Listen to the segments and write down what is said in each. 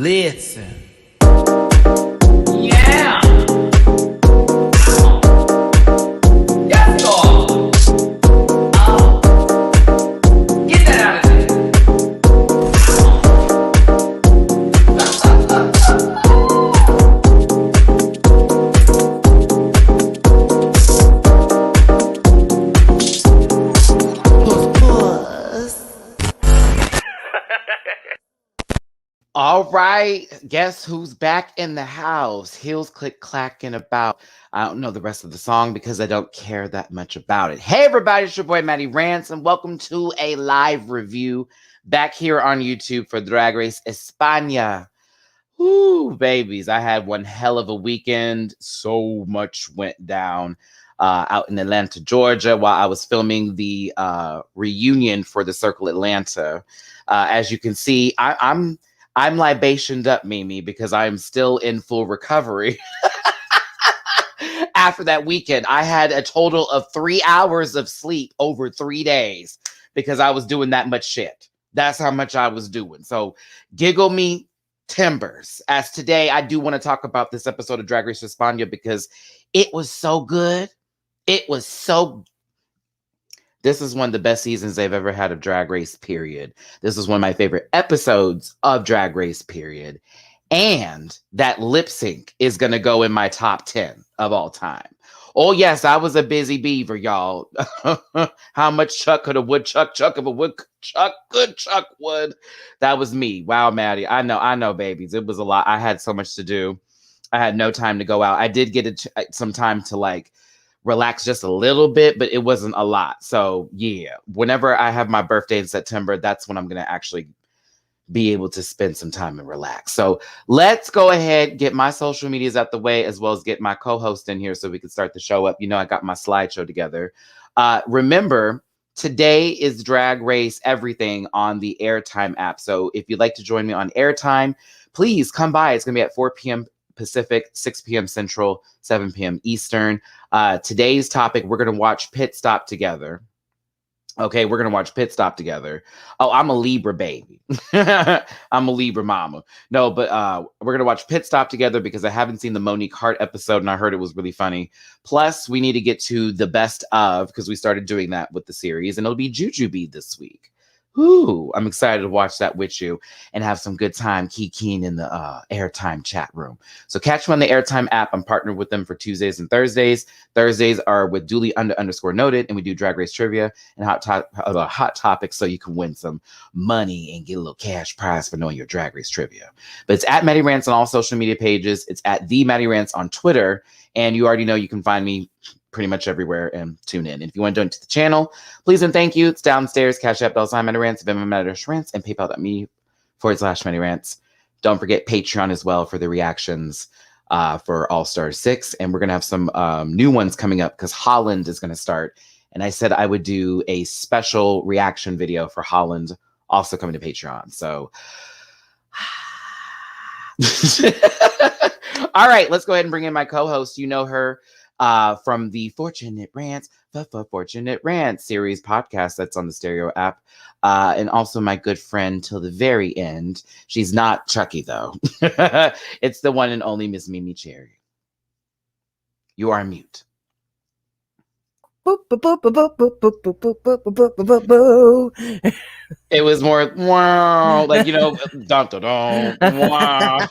Listen. Yeah. Yes, Lord. Get that out of there. All right, guess who's back in the house? Heels click clacking about. I don't know the rest of the song because I don't care that much about it. Hey everybody, it's your boy Matty Rants, and welcome to a live review back here on YouTube for Drag Race España. Woo, babies, I had one hell of a weekend. So much went down out in Atlanta, Georgia, while I was filming the reunion for the Circle Atlanta. As you can see, I'm libationed up, Mimi, because I'm still in full recovery. After that weekend, I had a total of 3 hours of sleep over 3 days because I was doing that much shit. That's how much I was doing. So giggle me timbers. As today, I do want to talk about this episode of Drag Race España because it was so good. It was so. This is one of the best seasons they've ever had of Drag Race, period. This is one of my favorite episodes of Drag Race, period. And that lip sync is going to go in my top 10 of all time. Oh, yes, I was a busy beaver, y'all. How much Chuck could a woodchuck chuck of a woodchuck could chuck wood? That was me. Wow, Maddie. I know, babies. It was a lot. I had so much to do. I had no time to go out. I did get some time to relax just a little bit, but it wasn't a lot. So yeah, whenever I have my birthday in September, that's when I'm going to actually be able to spend some time and relax. So let's go ahead, get my social medias out the way, as well as get my co-host in here so we can start the show up. You know, I got my slideshow together. Remember, today is Drag Race Everything on the Airtime app. So if you'd like to join me on Airtime, please come by. It's going to be at 4 p.m. Pacific, 6 p.m. Central, 7 p.m. Eastern. Today's topic, we're going to watch Pit Stop together. Okay, we're going to watch Pit Stop together. Oh, I'm a Libra baby. I'm a Libra mama. No, but we're going to watch Pit Stop together because I haven't seen the Monique Hart episode and I heard it was really funny. Plus, we need to get to the best of because we started doing that with the series and it'll be Jujubee this week. Ooh, I'm excited to watch that with you and have some good time keying in the Airtime chat room. So catch me on the Airtime app. I'm partnered with them for Tuesdays and Thursdays. Thursdays are with Duly _ noted, and we do Drag Race trivia and hot topics so you can win some money and get a little cash prize for knowing your Drag Race trivia. But it's at MattyRants on all social media pages. It's at the MattyRants on Twitter. And you already know you can find me pretty much everywhere and tune in. And if you want to donate to the channel, please and thank you. It's downstairs. Cash App, $MattyRants, Venmo, MattyRants, and PayPal.me/MattyRants. Don't forget Patreon as well for the reactions for All Stars 6. And we're going to have some new ones coming up because Holland is going to start. And I said I would do a special reaction video for Holland also coming to Patreon. So, all right, let's go ahead and bring in my co-host. You know her from the Fortunate Rants, the Fortunate Rants series podcast that's on the Stereo app. And also my good friend till the very end. She's not Chucky, though. It's the one and only Miss Mimi Cherry. You are mute. It was more wow, like dun dun dun wow.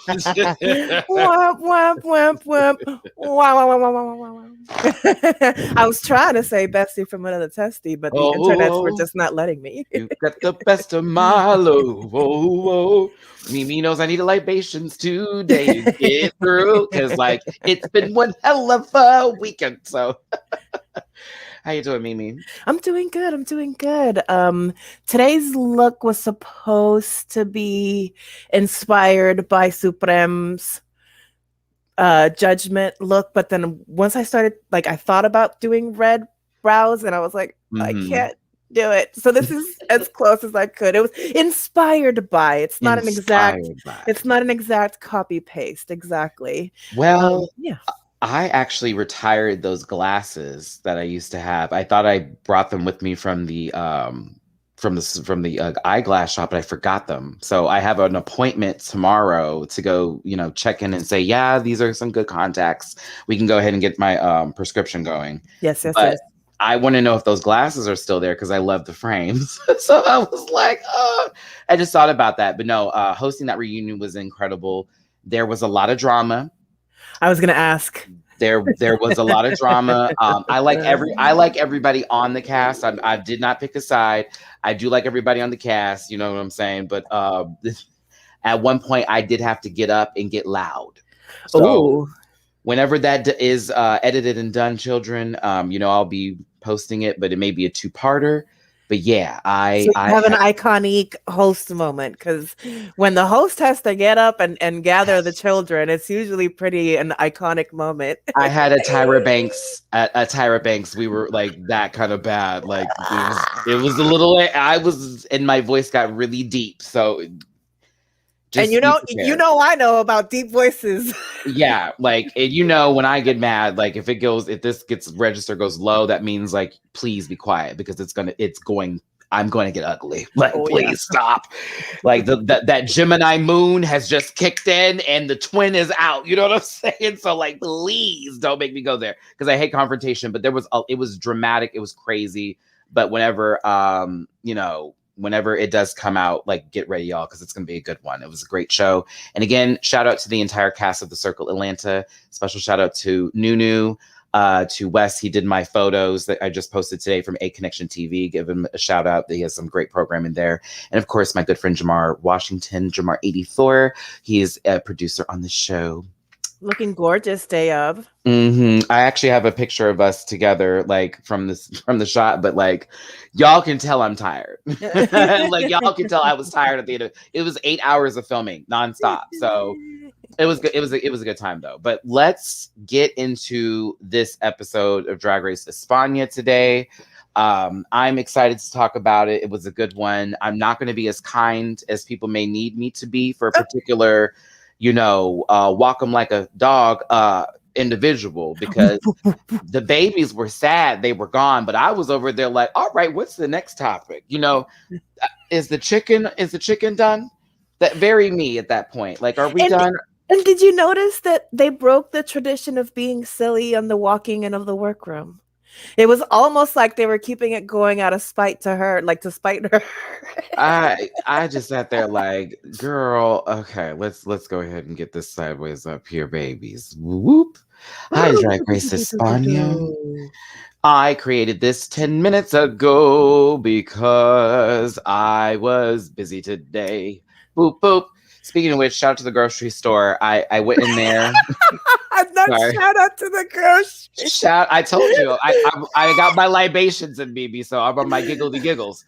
I was trying to say bestie from another testy, but the internets were just not letting me. You got the best of my love. Mimi knows I need a libations today to get through because it's been one hell of a weekend. So how you doing, Mimi? I'm doing good. Today's look was supposed to be inspired by Supreme's judgment look, but then once I started, I thought about doing red brows and I was like, I can't do it. So this is as close as I could. It was inspired by. It's not an exact copy paste. Exactly. Well, yeah. I actually retired those glasses that I used to have. I thought I brought them with me from the from the eyeglass shop, but I forgot them. So I have an appointment tomorrow to go, check in and say, yeah, these are some good contacts. We can go ahead and get my prescription going. Yes. I want to know if those glasses are still there because I love the frames. So I was like, I just thought about that. But no, hosting that reunion was incredible. There was a lot of drama. I was gonna ask. There was a lot of drama. I like everybody on the cast. I did not pick a side. I do like everybody on the cast. You know what I'm saying? But at one point, I did have to get up and get loud. So whenever that is edited and done, children, I'll be posting it, but it may be a 2-parter. But yeah, I have an iconic host moment, because when the host has to get up and gather the children, it's usually pretty an iconic moment. I had a Tyra Banks. We were like that kind of bad. Like it was a little. And my voice got really deep. So. And I know about deep voices. Yeah, like when I get mad, like if this gets register goes low, that means like please be quiet because I'm going to get ugly. Like please stop. Like that Gemini moon has just kicked in and the twin is out. You know what I'm saying? So like please don't make me go there because I hate confrontation. But it was dramatic. It was crazy. But whenever whenever it does come out, like get ready, y'all, because it's going to be a good one. It was a great show. And again, shout out to the entire cast of The Circle Atlanta. Special shout out to Nunu, to Wes. He did my photos that I just posted today from A Connection TV. Give him a shout out. He has some great programming there. And of course, my good friend Jamar Washington, Jamar84. He is a producer on the show. Looking gorgeous day of. I actually have a picture of us together, like from the shot, but like y'all can tell I'm tired. Like y'all can tell I was tired at the end of it. Was 8 hours of filming nonstop. So it was good. It was a good time though. But let's get into this episode of Drag Race España today. I'm excited to talk about it. It was a good one. I'm not going to be as kind as people may need me to be for a particular walk them like a dog individual, because the babies were sad they were gone, but I was over there like, all right, what's the next topic? Is the chicken done? That very me at that point. Like, are we done? And did you notice that they broke the tradition of being silly on the walking in of the workroom? It was almost like they were keeping it going out of spite to her, like to spite her. I just sat there like, girl, okay, let's go ahead and get this sideways up here, babies. Whoop. Hi, Drag Race España. I created this 10 minutes ago because I was busy today. Boop, boop. Speaking of which, shout out to the grocery store. I went in there. Shout out to the grocery. I told you. I got my libations in me, so I'm on my giggledy giggles.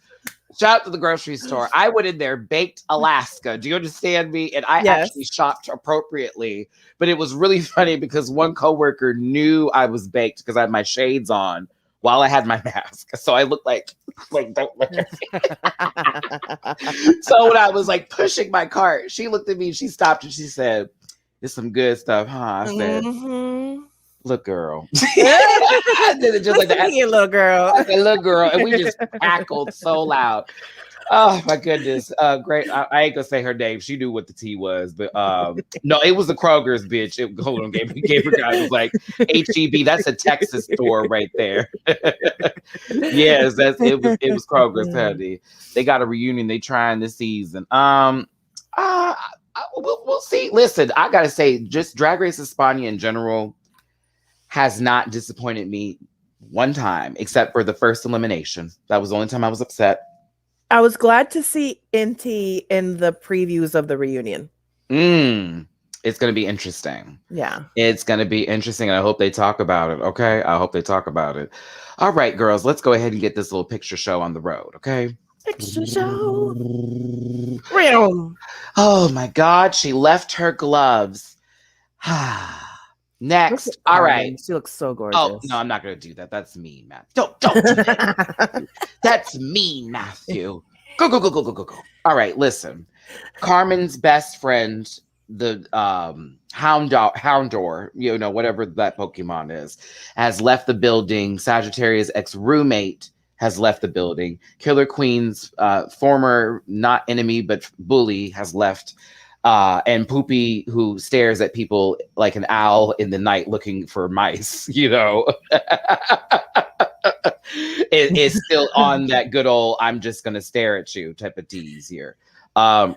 Shout out to the grocery store. I went in there, baked Alaska. Do you understand me? And I actually shopped appropriately. But it was really funny because one coworker knew I was baked because I had my shades on while I had my mask. So I looked like don't look at me. So when I was like pushing my cart, she looked at me, she stopped and she said, "It's some good stuff, huh?" I said, "Look, girl." Just like that. Little girl. Like a little girl. And we just cackled so loud. Oh my goodness. Great. I ain't gonna say her name. She knew what the tea was, but no, it was the Kroger's, bitch. Hold on, gave her guy. It was like HEB. That's a Texas store right there. Yes, it was Kroger's, honey. They got a reunion they trying this season. We'll see. Listen, I gotta say, just Drag Race España in general has not disappointed me one time, except for the first elimination. That was the only time I was upset. I was glad to see Inti in the previews of the reunion. It's going to be interesting. Yeah. It's going to be interesting, and I hope they talk about it, okay? I hope they talk about it. All right, girls, let's go ahead and get this little picture show on the road, okay? Picture show. Oh, my God. She left her gloves. Next. All right. She looks so gorgeous. Oh, no, I'm not going to do that. That's mean, Matt. Don't do that. That's mean, Matthew. Go. All right, listen. Carmen's best friend, the Houndor, whatever that Pokemon is, has left the building. Sagittarius' ex-roommate has left the building. Killer Queen's former not enemy but bully has left. And Poopy, who stares at people like an owl in the night looking for mice, is still on that good old "I'm just gonna stare at you" type of tease here. Thoughts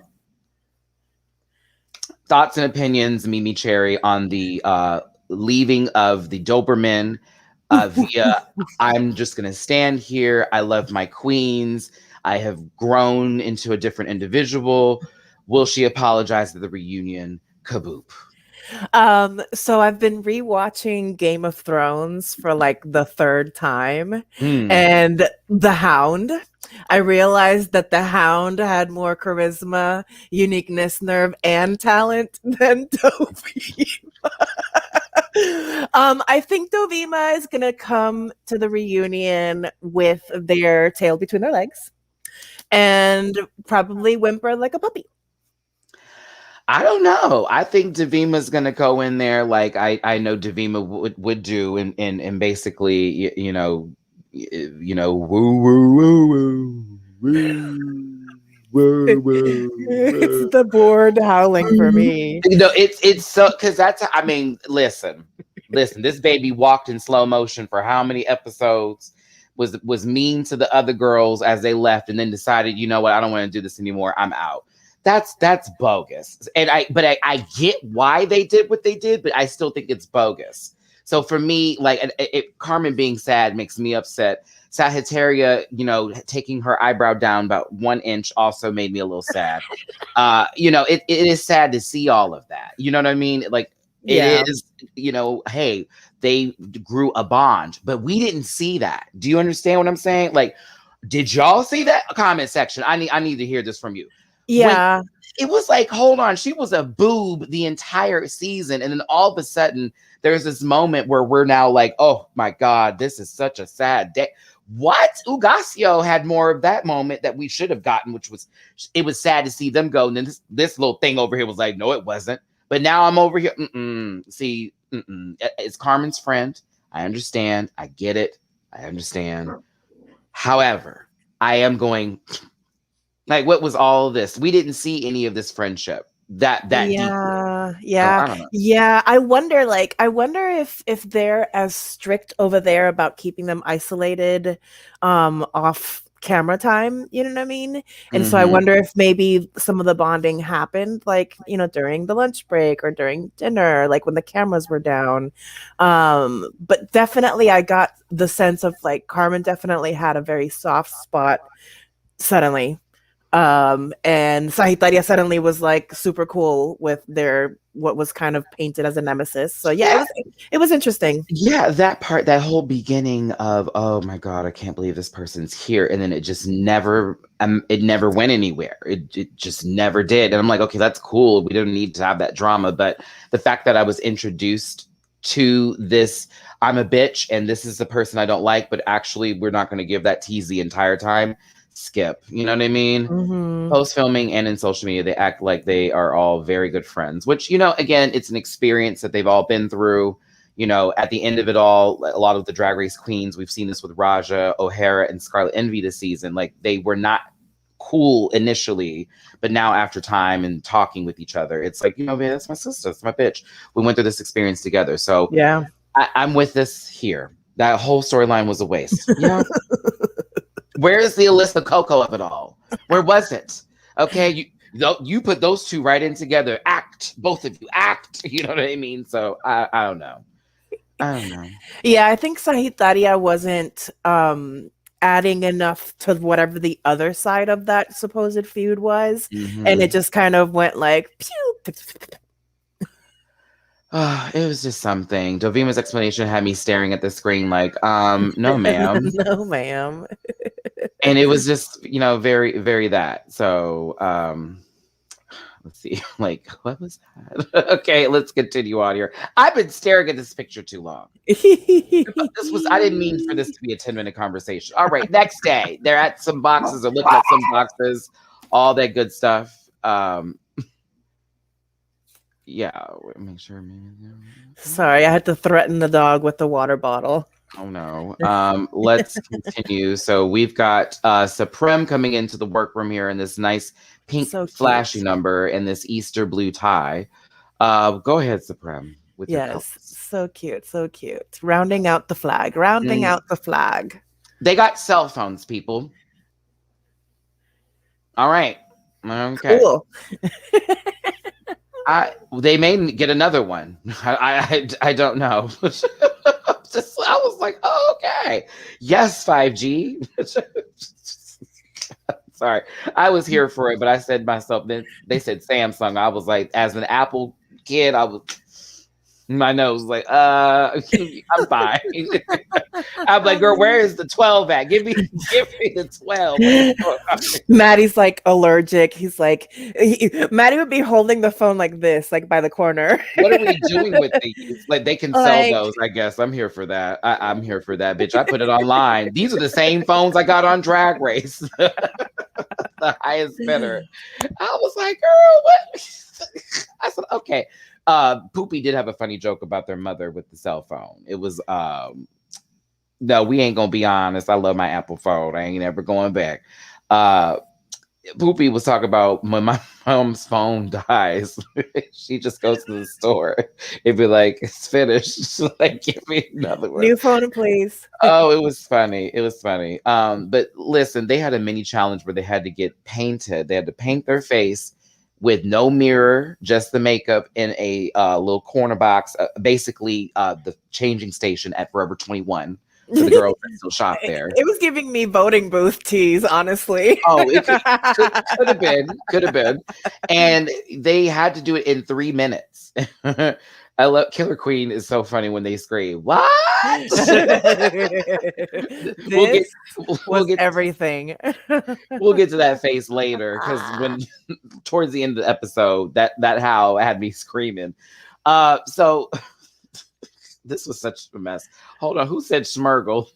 and opinions, Mimi Cherry, on the leaving of the Doberman via "I'm just gonna stand here. I love my queens. I have grown into a different individual. Will she apologize at the reunion? Kaboop." So I've been rewatching Game of Thrones for like the third time, and the Hound. I realized that the Hound had more charisma, uniqueness, nerve, and talent than Dovima. I think Dovima is gonna come to the reunion with their tail between their legs and probably whimper like a puppy. I don't know. I think Davima's gonna go in there like I know Davima would do, and basically woo woo woo woo woo woo. It's the board howling for me. It's so, because that's, I mean, listen. This baby walked in slow motion for how many episodes? Was mean to the other girls as they left, and then decided, you know what, I don't want to do this anymore. I'm out. That's bogus. And I get why they did what they did, but I still think it's bogus. So for me, like, Carmen being sad makes me upset. Sagittaria, taking her eyebrow down about 1 inch also made me a little sad. It is sad to see all of that. You know what I mean? Like, it is, hey, they grew a bond, but we didn't see that. Do you understand what I'm saying? Like, did y'all see that? Comment section. I need to hear this from you. Yeah. When it was like, hold on, she was a boob the entire season, and then all of a sudden there's this moment where we're now like, oh my God, this is such a sad day. What? Ugasio had more of that moment that we should have gotten, which was, it was sad to see them go. And then this little thing over here was like, no, it wasn't. But now I'm over here. See, it's Carmen's friend. I understand. I get it. I understand. However, I am going, like, what was all this? We didn't see any of this friendship that deeply. Yeah. I don't know. Yeah. I wonder if they're as strict over there about keeping them isolated off camera time, you know what I mean? And so I wonder if maybe some of the bonding happened like, during the lunch break or during dinner, like when the cameras were down. But definitely I got the sense of like Carmen definitely had a very soft spot suddenly. And Sagittaria suddenly was like super cool with their what was kind of painted as a nemesis. So it was interesting. Yeah, that part, that whole beginning of, oh my God, I can't believe this person's here, and then it just never went anywhere. It just never did. And I'm like, okay, that's cool. We don't need to have that drama. But the fact that I was introduced to this, I'm a bitch and this is the person I don't like, but actually we're not going to give that tease the entire time. Skip, you know what I mean? Post filming and in social media, they act like they are all very good friends, which, again, it's an experience that they've all been through. At the end of it all, a lot of the Drag Race queens, we've seen this with Raja, O'Hara, and Scarlet Envy this season. Like, they were not cool initially, but now after time and talking with each other, it's like, man, that's my sister, that's my bitch. We went through this experience together. So yeah, I'm with this here. That whole storyline was a waste. Yeah. Where's the Alyssa Coco of it all? Where was it? Okay, you put those two right in together. Act, both of you, act. You know what I mean? So I don't know. Yeah, I think Sagittaria wasn't adding enough to whatever the other side of that supposed feud was, and it just kind of went like pew. It was just something. Dovima's explanation had me staring at the screen like, no, ma'am. No, ma'am. And it was just, very, very that. So, let's see. Like, what was that? Okay, let's continue on here. I've been staring at this picture too long. I didn't mean for this to be a 10-minute conversation. All right, next day. They're at some boxes or looking at some boxes, all that good stuff. Yeah, make sure. Sorry, I had to threaten the dog with the water bottle. Oh no. Let's continue. So we've got Supreme coming into the workroom here in this nice pink So flashy cute. number and this Easter blue tie. Go ahead, Supreme, with your Yes, colors. so cute, so cute. Rounding out the flag, rounding out the flag. They got cell phones, people. All right. Okay. Cool. They may get another one. I don't know. I was like, oh, okay. Yes, 5G. Sorry. I was here for it, but I said myself, then they said Samsung. I was like, as an Apple kid, my nose was like, I'm fine. I'm like, girl, where is the 12 at? Give me the 12. Maddie's like allergic. He's like, Maddie would be holding the phone like this, like by the corner. What are we doing with these? Like, they can sell those, I guess. I'm here for that. I'm here for that, bitch. I put it online. These are the same phones I got on Drag Race. The highest bidder. I was like, girl, what? I said, okay. Poopy did have a funny joke about their mother with the cell phone. It was, no, we ain't gonna be honest. I love my Apple phone. I ain't ever going back. Poopy was talking about when my mom's phone dies, she just goes to the store. It'd be like, it's finished. She's like, give me another one. New phone, please. Oh, it was funny. It was funny. But listen, they had a mini challenge where they had to get painted. They had to paint their face with no mirror, just the makeup in a little corner box, basically the changing station at Forever 21 for the girls that still shop there. It was giving me voting booth teas, honestly. Oh, it could have been. And they had to do it in 3 minutes. I love Killer Queen is so funny when they scream, what? We'll get everything. We'll get to that face later because when towards the end of the episode, that how had me screaming. So this was such a mess. Hold on, who said Schmurgle?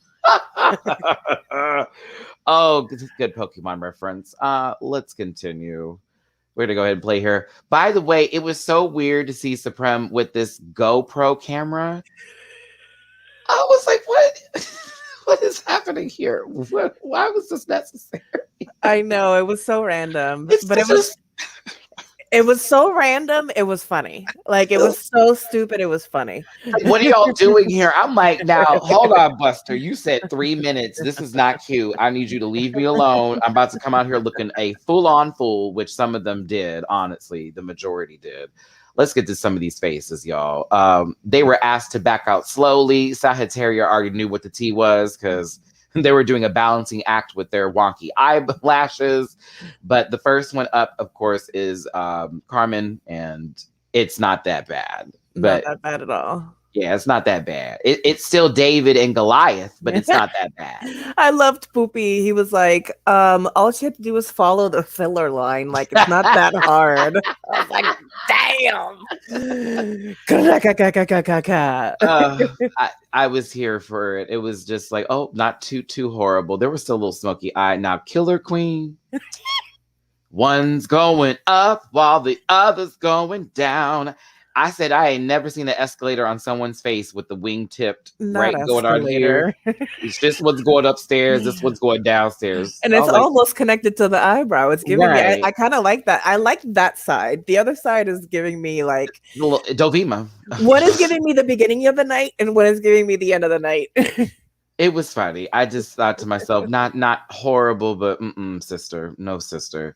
Oh, good Pokemon reference. Let's continue. We're gonna go ahead and play here. By the way, it was so weird to see Supreme with this GoPro camera. I was like, what? What is happening here? Why was this necessary? I know, it was so random. It was so random, it was funny. Like, it was so stupid, it was funny. What are y'all doing here? I'm like, now, hold on, Buster. You said 3 minutes. This is not cute. I need you to leave me alone. I'm about to come out here looking a full-on fool, which some of them did, honestly. The majority did. Let's get to some of these faces, y'all. They were asked to back out slowly. Sagittaria already knew what the tea was because they were doing a balancing act with their wonky eyelashes. But the first one up, of course, is Carmen, and it's not that bad. Not that bad at all. Yeah, it's not that bad. It's still David and Goliath, but it's not that bad. I loved Poopy. He was like, all she had to do was follow the filler line. Like, it's not that hard. I was like, damn. I was here for it. It was just like, oh, not too horrible. There was still a little smoky eye. Now, Killer Queen. One's going up while the other's going down. I said I ain't never seen an escalator on someone's face with the wing tipped going on here. It's just what's going upstairs. This one's going downstairs. And it's almost connected to the eyebrow. It's giving me, I kind of like that. I like that side. The other side is giving me like Dovima. One is giving me the beginning of the night and one is giving me the end of the night. It was funny. I just thought to myself, not horrible, but sister, no sister.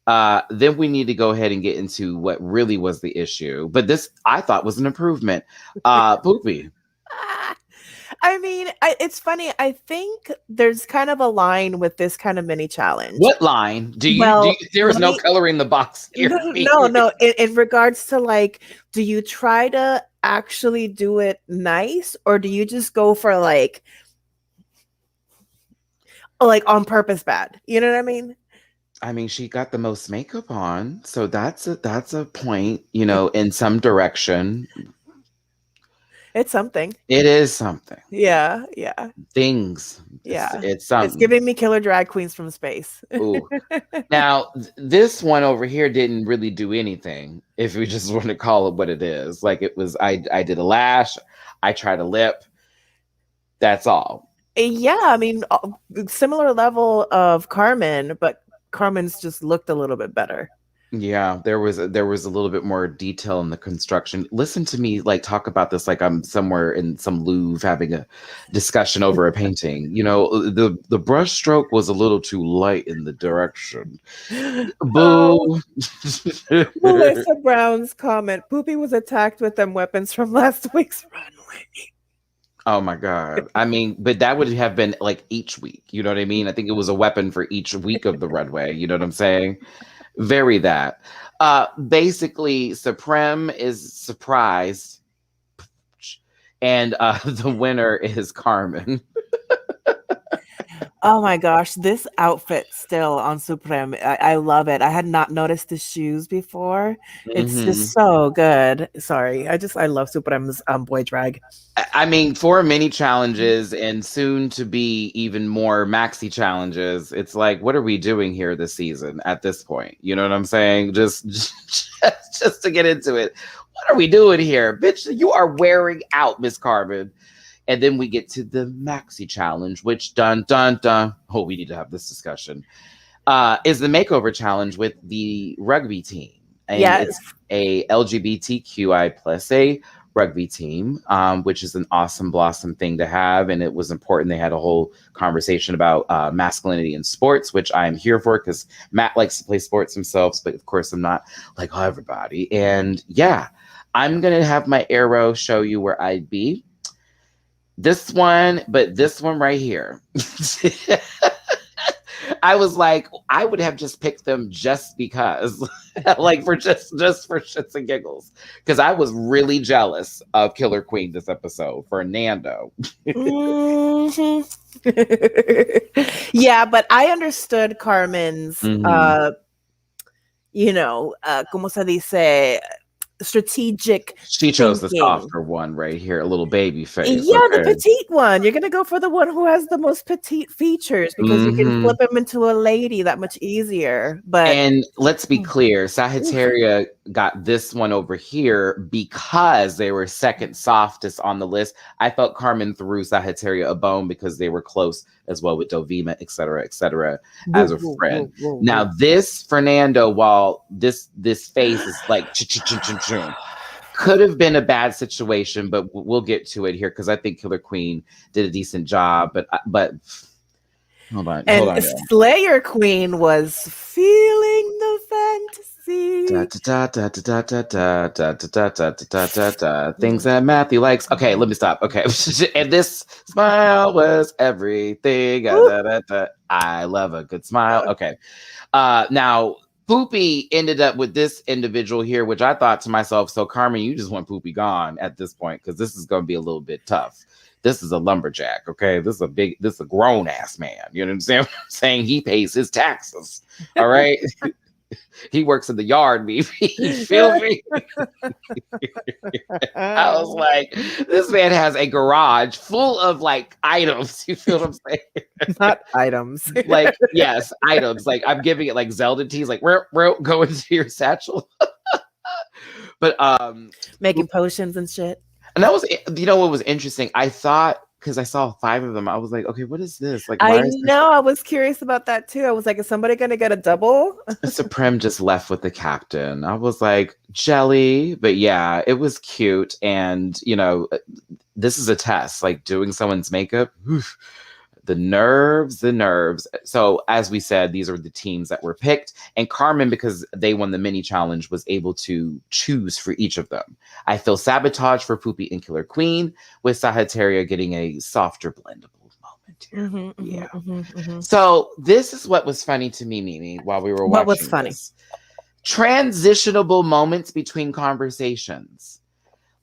Then we need to go ahead and get into what really was the issue. But this, I thought, was an improvement. Poopy. I mean, it's funny. I think there's kind of a line with this kind of mini challenge. What line? There is no coloring the box here. No. In regards to like, do you try to actually do it nice or do you just go for like on purpose bad? You know what I mean? I mean, she got the most makeup on, so that's a point, in some direction. It's something. It is something. Yeah. Things. Yeah. It's something. It's giving me killer drag queens from space. Ooh. Now, this one over here didn't really do anything, if we just want to call it what it is. Like, it was, I did a lash, I tried a lip. That's all. Yeah, I mean, similar level of Carmen, but Carmen's just looked a little bit better. Yeah, there was a little bit more detail in the construction. Listen to me like talk about this like I'm somewhere in some Louvre having a discussion over a painting. You know, the brush stroke was a little too light in the direction. Oh, Boo. Melissa Brown's comment: Poopy was attacked with them weapons from last week's runway. Oh my God. I mean, but that would have been like each week. You know what I mean? I think it was a weapon for each week of the runway. You know what I'm saying? Very that. Basically, Supreme is surprised, and the winner is Carmen. Oh my gosh, this outfit still on Supreme. I love it. I had not noticed the shoes before. It's just so good. Sorry. I love Supreme's boy drag. I mean, for mini challenges and soon to be even more maxi challenges, it's like, what are we doing here this season at this point? You know what I'm saying? Just to get into it. What are we doing here? Bitch, you are wearing out, Miss Carmen. And then we get to the maxi challenge, which dun dun dun. Oh, we need to have this discussion. Is the makeover challenge with the rugby team. And yes. It's a LGBTQI plus A rugby team, which is an awesome blossom thing to have. And it was important. They had a whole conversation about masculinity in sports, which I'm here for because Matt likes to play sports himself. But of course, I'm not like everybody. And yeah, I'm going to have my arrow show you where I'd be. This one, but this one right here. I was like, I would have just picked them just because, like for just for shits and giggles, because I was really jealous of Killer Queen this episode for Nando. Mm-hmm. Yeah, but I understood Carmen's, ¿cómo se dice? Strategic. She chose thinking. The softer one right here, a little baby face. Yeah, okay. The petite one. You're gonna go for the one who has the most petite features because you can flip him into a lady that much easier. And let's be clear, Sagittaria got this one over here because they were second softest on the list. I felt Carmen threw Sagittaria a bone because they were close as well with Dovima, et cetera, as a friend. Now this Fernando, while this face is like could have been a bad situation, but we'll get to it here because I think Killer Queen did a decent job. But hold on. Slayer Queen was feeling the fantasy. Things that Matthew likes. Okay, let me stop. Okay, and this smile was everything. I love a good smile. Okay, now. Poopy ended up with this individual here, which I thought to myself, so Carmen, you just want Poopy gone at this point because this is going to be a little bit tough. This is a lumberjack, okay? This is a grown ass man. You know what I'm saying? He pays his taxes. All right. He works in the yard, baby. You feel me? I was like, this man has a garage full of like items. You feel what I'm saying? Not items. Like, yes, items. Like I'm giving it like Zelda teas, like go into your satchel. But making potions and shit. And that was, what was interesting? I thought, because I saw 5 of them, I was like, okay, what is this? Like, I was curious about that too. I was like, is somebody going to get a double? Supreme just left with the captain. I was like, jelly. But yeah, it was cute. And, this is a test, like doing someone's makeup. Oof, the nerves. So as we said, these are the teams that were picked. And Carmen, because they won the mini challenge, was able to choose for each of them. I feel Sabotage for Poopy and Killer Queen, with Sagittaria getting a softer blendable moment here. So this is what was funny to me, Mimi, while we were watching. What was funny? Transitionable moments between conversations.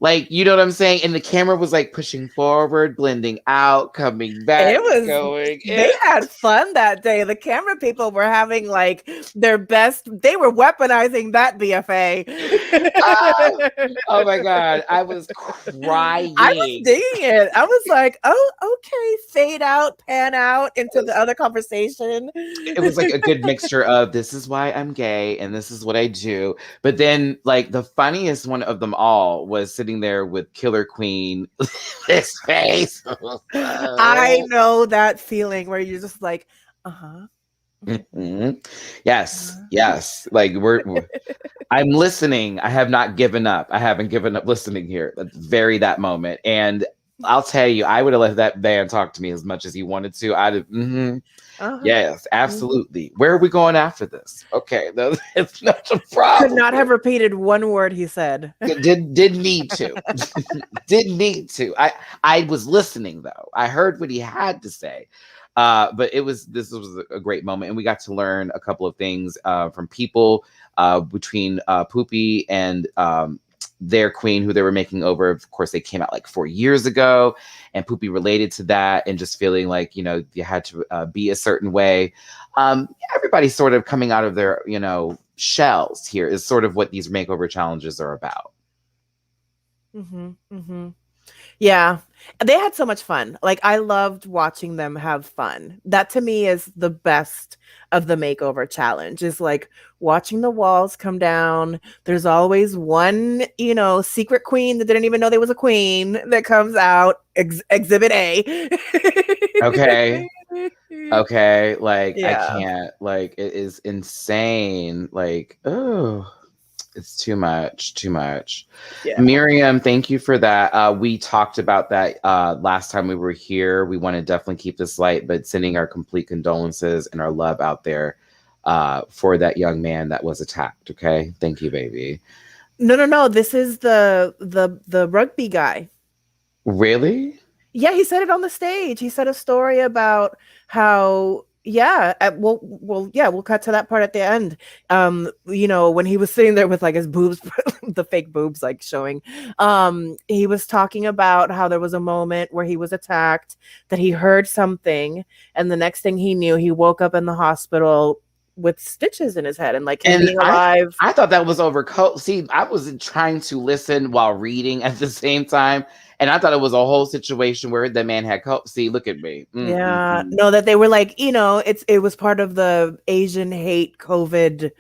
Like, you know what I'm saying? And the camera was like pushing forward, blending out, coming back, They had fun that day. The camera people were having like their best. They were weaponizing that BFA. Oh my God. I was crying. I was digging it. I was like, oh, okay. Fade out, pan out into the other conversation. It was like a good mixture of this is why I'm gay and this is what I do. But then like the funniest one of them all was sitting sitting there with Killer Queen, his face. I know that feeling where you're just like, uh-huh. Yes. Like I'm listening. I have not given up. I haven't given up listening here. That's that moment. And I'll tell you, I would have let that man talk to me as much as he wanted to. I'd have, yes, absolutely. Where are we going after this? Okay, it's not a problem. Could not have repeated one word he said. Didn't need to. Didn't need to. I was listening though. I heard what he had to say. But this was a great moment, and we got to learn a couple of things from people between Poopy and their queen who they were making over. Of course, they came out like 4 years ago, and Poopy related to that and just feeling like, you had to be a certain way. Everybody's sort of coming out of their, shells here is sort of what these makeover challenges are about. Yeah, they had so much fun. Like, I loved watching them have fun. That to me is the best of the makeover challenge, is like watching the walls come down. There's always one, secret queen that didn't even know there was a queen that comes out, exhibit A. Okay. Like, yeah. I can't, like, it is insane. Like, oh, it's too much. Yeah. Miriam, thank you for that. We talked about that last time we were here. We want to definitely keep this light, but sending our complete condolences and our love out there for that young man that was attacked. Okay, thank you, baby. No. This is the rugby guy. Really? Yeah, he said it on the stage. He said a story about how. Yeah, we'll cut to that part at the end. When he was sitting there with like his boobs, the fake boobs like showing, he was talking about how there was a moment where he was attacked, that he heard something, and the next thing he knew, he woke up in the hospital with stitches in his head and like him being alive. I thought that was over. See, I was trying to listen while reading at the same time. And I thought it was a whole situation where the man had See, look at me. No, that they were like, it was part of the Asian hate COVID,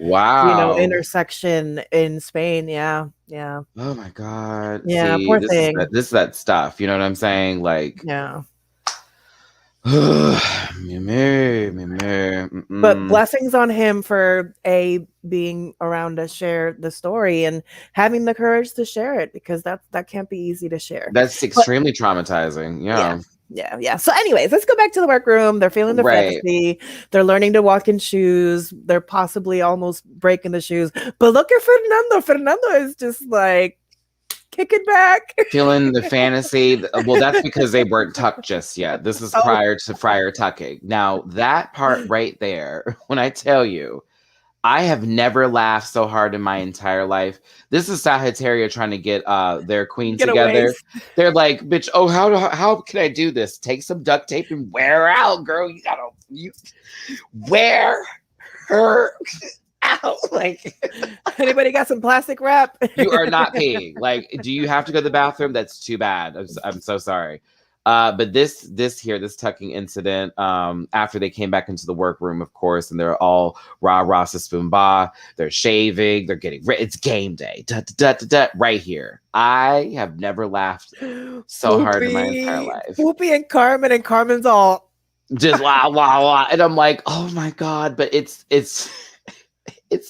intersection in Spain. Yeah. Oh my God. Yeah, see, poor thing. This is that stuff. You know what I'm saying? Like, yeah. But blessings on him for being around to share the story and having the courage to share it, because that can't be easy to share. That's extremely traumatizing. Yeah. So anyways, let's go back to the workroom. They're feeling the fantasy. They're learning to walk in shoes. They're possibly almost breaking the shoes. But look at Fernando. Fernando is just like kicking back, feeling the fantasy. Well, that's because they weren't tucked just yet. This is prior to Friar tucking. Now that part right there, when I tell you, I have never laughed so hard in my entire life. This is Sagittaria trying to get their queen together. They're like, bitch, how can I do this? Take some duct tape and wear her out, girl. You gotta wear her out. Like, anybody got some plastic wrap? You are not peeing. Like, do you have to go to the bathroom? That's too bad. I'm so sorry. But this tucking incident, after they came back into the workroom, of course, and they're all rah spoon ba, they're shaving, they're getting it's game day. Right here. I have never laughed so hard in my entire life. Poopy and Carmen's all just wah, and I'm like, oh my God, but it's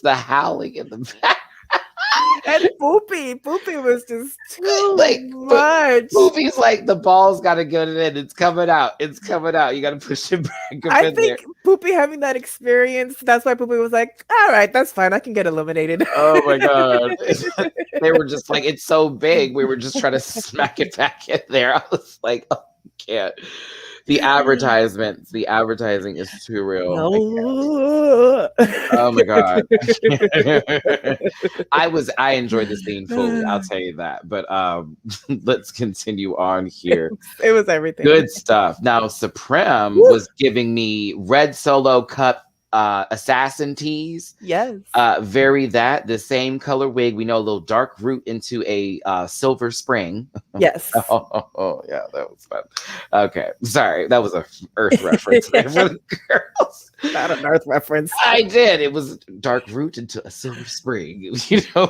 the howling in the back. And Poopy was just too much. Poopy's like, the ball's got to go in. It's coming out. You got to push it back. I think Poopy having that experience, that's why Poopy was like, all right, that's fine. I can get eliminated. Oh my God. They were just like, it's so big. We were just trying to smack it back in there. I was like, oh, I can't. The advertising is too real. No. Oh my God. I enjoyed the scene fully, I'll tell you that. But let's continue on here. It was everything. Good stuff. Now, Supreme was giving me red Solo cup assassin tees. Yes. Very that the same color wig. We know a little dark root into a silver spring. Yes. Oh, yeah, that was fun. Okay, sorry, that was a Earth reference for the girls. Not an Earth reference. I did. It was dark root into a silver spring.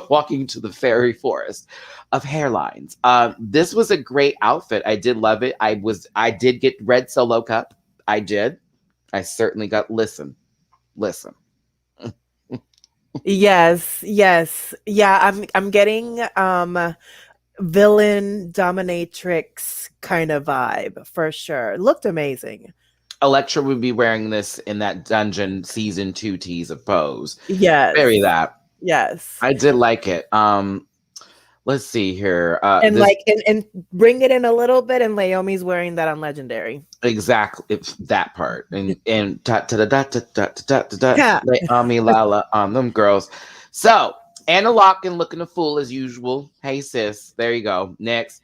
Walking to the fairy forest of hairlines. This was a great outfit. I did love it. I did get red solo cup. I did. I certainly got listen. Yes. Yeah, I'm getting villain dominatrix kind of vibe for sure. Looked amazing. Elektra would be wearing this in that Dungeon season 2 tease of Pose. Yes. Very that. Yes. I did like it. Let's see here. And and bring it in a little bit, and Laomi's wearing that on Legendary. Exactly, it's that part. And Naomi Lala on them girls. So Anna Locken looking a fool as usual. Hey sis, there you go. Next,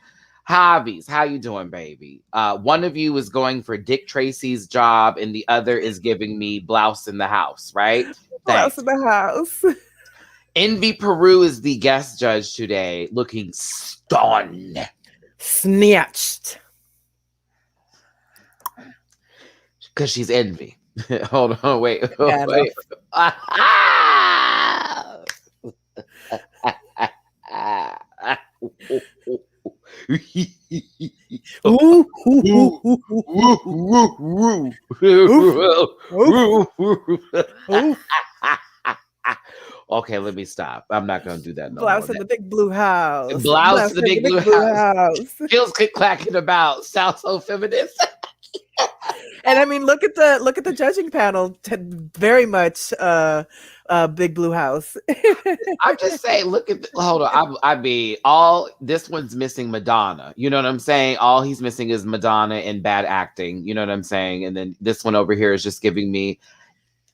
Javis, how you doing, baby? One of you is going for Dick Tracy's job, and the other is giving me blouse in the house, right? Blouse in the house. Envy Peru is the guest judge today, looking stunned. Snatched. Because she's Envy. Hold on, wait. Yeah, wait. Okay, let me stop. I'm not going to do that. Blouse in the big blue house. Blouse in the big blue house. Feels clacking about. Sounds so feminist. And I mean, look at the judging panel. Very much big blue house. I'm just saying, hold on. I mean, all this one's missing Madonna. You know what I'm saying? All he's missing is Madonna and bad acting. You know what I'm saying? And then this one over here is just giving me,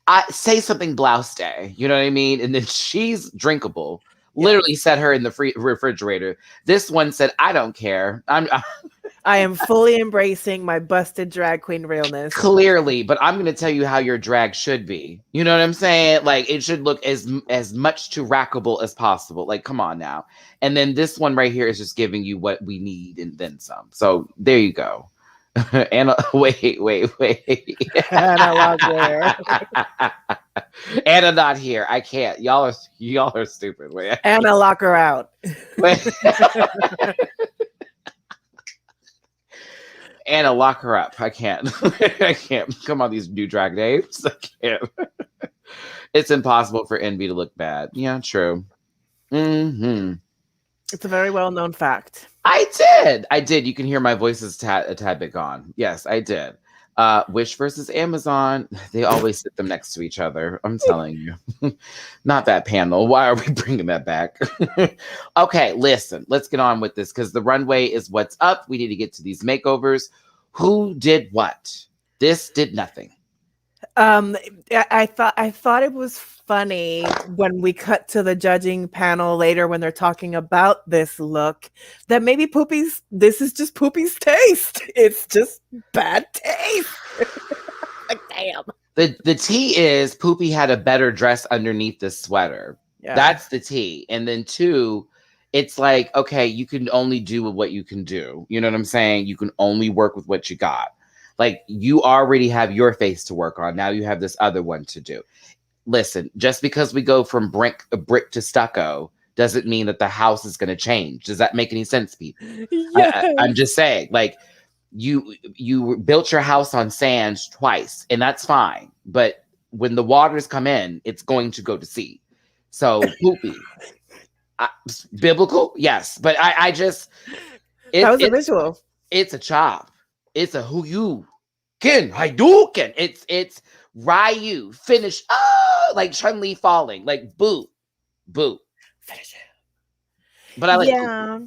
I say something blouse day. You know what I mean? And then she's drinkable. Yeah. Literally set her in the refrigerator. This one said, I don't care. I am fully embracing my busted drag queen realness. Clearly, but I'm going to tell you how your drag should be. You know what I'm saying? Like, it should look as much to rackable as possible. Like, come on now. And then this one right here is just giving you what we need and then some. So there you go. Anna, wait. Anna not there. Anna not here. I can't. Y'all are stupid. Wait. Anna, lock her out. Anna, lock her up. I can't. I can't. Come on, these new drag names. I can't. It's impossible for Envy to look bad. Yeah, true. Mm-hmm. It's a very well-known fact. I did. You can hear my voice is a tad bit gone. Yes, I did. Wish versus Amazon. They always sit them next to each other. I'm telling you. Not that panel. Why are we bringing that back? Okay, listen. Let's get on with this because the runway is what's up. We need to get to these makeovers. Who did what? This did nothing. I thought it was funny when we cut to the judging panel later when they're talking about this look that maybe this is just Poopy's taste. It's just bad taste. Like, damn. The tea is Poopy had a better dress underneath the sweater. Yeah. That's the tea. And then 2, it's like, okay, you can only do what you can do. You know what I'm saying? You can only work with what you got. Like, you already have your face to work on. Now you have this other one to do. Listen, just because we go from brick to stucco doesn't mean that the house is going to change. Does that make any sense, people? Yes. I'm just saying, like, you built your house on sand twice, and that's fine. But when the waters come in, it's going to go to sea. So, Poopy. Biblical? Yes. But I just... that was a visual. It's a chop. It's a who you can Hadouken. It's Ryu finish. Oh, like Chun-Li falling. Like boo. Finish it. But I like yeah.